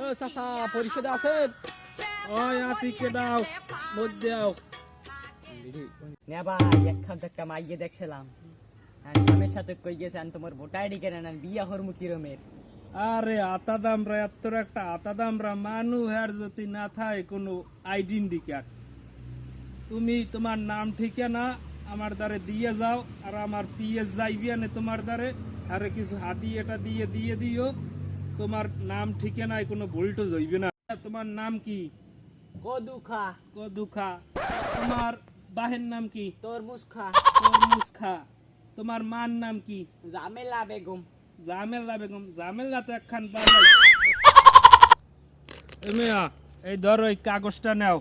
ও চাচা পরিষদে আছেন? ওই আতিকে দাও মধ্যে দাও না ভাই একখান একটা মাইয়ে দেখছিলাম স্বামীর সাথে কই গেছেন তোমার ভোটার আইডি কেন নেন বিয়া হরমু কিরমের? আরে আতা দামরা এত একটা আতা দামরা মানু হের যদি না থাকে কোনো আইডেন্টিকার্ড তুমি তোমার নাম ঠিকানা আমার দ্বারে দিয়ে যাও আর আমার পিএস যাইবি আনে তোমার দ্বারে আরে কিছু হাতি এটা দিয়ে দিয়ে দিও তোমার নাম ঠিকানায় কোনো ভুলটো হইবে না। তোমার নাম কি? কদুখা। কদুখা। তোমার বাহের নাম কি? তরমুজ খা। তরমুজ খা। তোমার মার নাম কি? জামেলা বেগম। জামেলা বেগম। জামেলা তো একখান বাজাই। মিয়া এই ধরো এই কাগজটা নাও,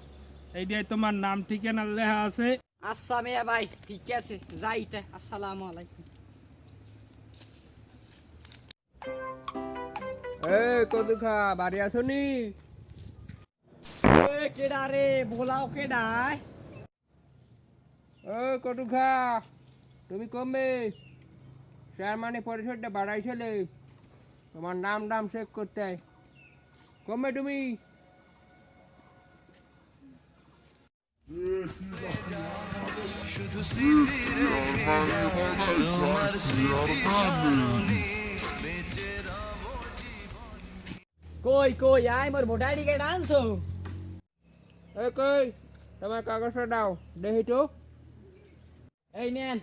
এইটাই তোমার নাম ঠিকানা লেখা আছে। আচ্ছা মিয়া ভাই ঠিক আছে যাইতে। আসসালামু আলাইকুম। কদুখা বাড়ি আসনি? কেডা রে বলাও কেডা? কদুখা তুমি কমবে স্যার মানে পরিষদটা বাড়াইছিলে তোমার নাম নাম চেক করতে কমবে তুমি? কই কই আয় মোর ভোটার আইডি কার্ড আনছো? কই তোমার কাগজটা দাও দেখি তো। এই নেন